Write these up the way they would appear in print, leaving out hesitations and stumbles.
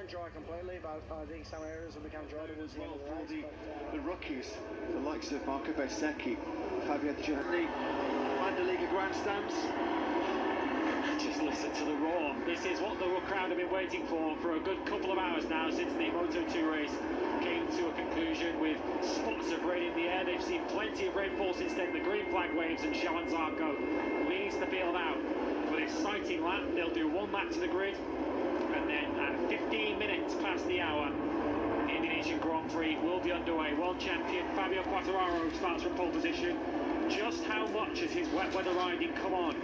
won't dry completely, but I think some areas will become dry towards the end of the race. The rookies, the likes of Marco Bezzecchi, Fabio Giovanni, Mandaliga grandstands. Just listen to the roar. This is what the crowd have been waiting for a good couple of hours now, since the Moto2 race came to a conclusion with spots of red in the air. They've seen plenty of rainfall since then. The green flag waves, and Johan Zarco leads the field out for this exciting lap. They'll do one lap to the grid, and then at 15 minutes past the hour, the Indonesian Grand Prix will be underway. World champion Fabio Quartararo starts from pole position. Just how much has his wet weather riding come on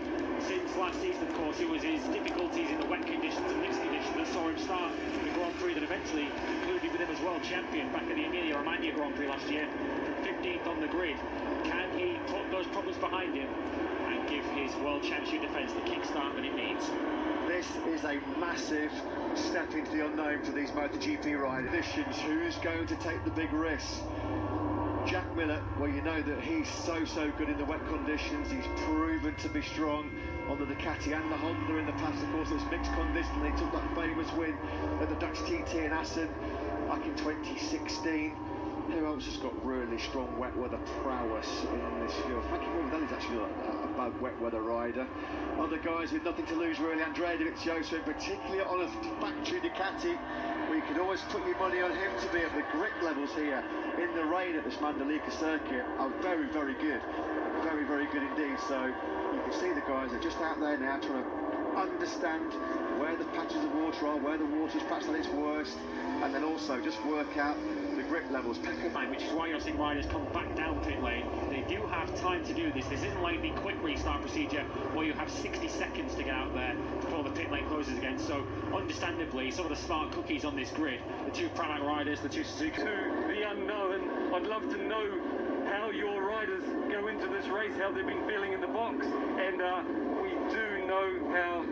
since last season? Of course, it was his difficulties in the wet conditions and mixed conditions that saw him start the Grand Prix that eventually concluded with him as world champion back at the Emilia-Romagna Grand Prix last year, from 15th on the grid. Can he put those problems behind him and give his world championship defence the kickstart that it needs? This is a massive step into the unknown for these MotoGP riders. Who's going to take the big risk? Jack Miller, well, you know that he's so good in the wet conditions. He's proven to be strong on the Ducati and the Honda in the past. Of course, it was mixed conditions. He took that famous win at the Dutch TT in Assen back in 2016. Who else has got really strong wet weather prowess in this field? Frankie Morbidelli's actually a bad wet weather rider. Other guys with nothing to lose, really. Andrea Dovizioso, particularly on a factory Ducati, where you could always put your money on him to be at the grip levels here in the rain at this Mandalika circuit are very good. Very good indeed. So you can see the guys are just out there now trying to understand where the patches of water are, where the water's perhaps at its worst, and then also just work out the grip levels. Which is why you're seeing riders come back down pit lane. They do have time to do this. This isn't like the quick restart procedure where you have 60 seconds to get out there before the pit lane closes again. So understandably, some of the smart cookies on this grid, the two Pramac riders, the two Suzuki. To the unknown, I'd love to know how your riders go into this race, how they've been feeling in the box, and we do know how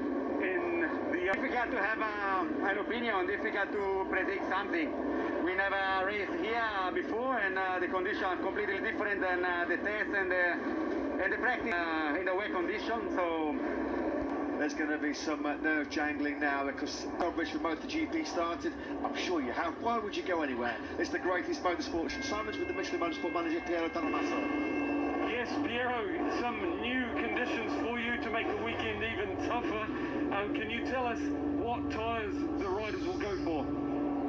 in the... Difficult to have an opinion, difficult to predict something. We never raced here before, and the conditions are completely different than the test and the practice in the wet conditions. So there's going to be some nerve jangling now because coverage for MotoGP started. I'm sure you have. Why would you go anywhere? It's the greatest motorsport. Simons with the Michelin Motorsport manager Piero Tanamasso. Yes, Piero, some new conditions for you to make the weekend even tougher. Can you tell us what tyres the riders will go for?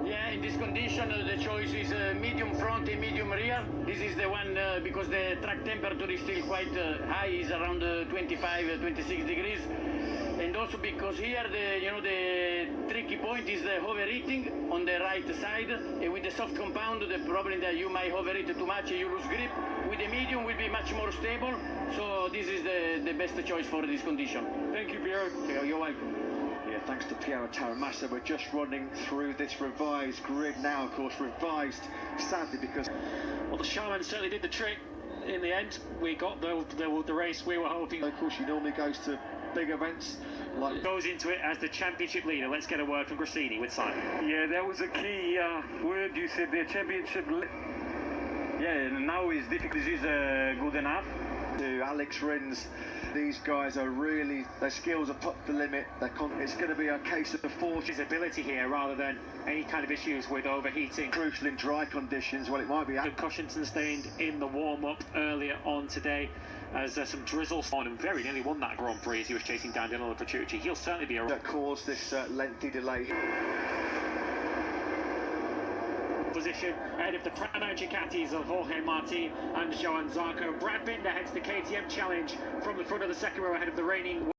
Yeah, in this condition the choice is medium front and medium rear. This is the one because the track temperature is still quite high, is around 25, 26 degrees. And also because here the tricky point is the overheating on the right side. And with the soft compound, the problem that you might overheat too much, you lose grip. With the medium will be much more stable. So this is the best choice for this condition. Thank you, Piero. You're welcome. Yeah, thanks to Piero Taramassa. We're just running through this revised grid now, of course, revised sadly because... Well, the Shaman certainly did the trick in the end. We got the race we were hoping. Of course, she normally goes to big events like... Goes into it as the championship leader. Let's get a word from Grassini with Simon. Yeah, that was a key word you said there, championship. Yeah, now is difficult. This is good enough. To Alex Rins, these guys are really, their skills are put to the limit. It's going to be a case of his ability here rather than any kind of issues with overheating. Crucial in dry conditions. Well, it might be. Concussion sustained in the warm-up earlier on today as some drizzle on and very nearly won that Grand Prix as he was chasing down Danilo Petrucci. He'll certainly be that caused this lengthy delay. Position ahead of the Pramac Ducatis of Jorge Martin and Johan Zarco. Brad Binder heads the KTM Challenge from the front of the second row ahead of the reigning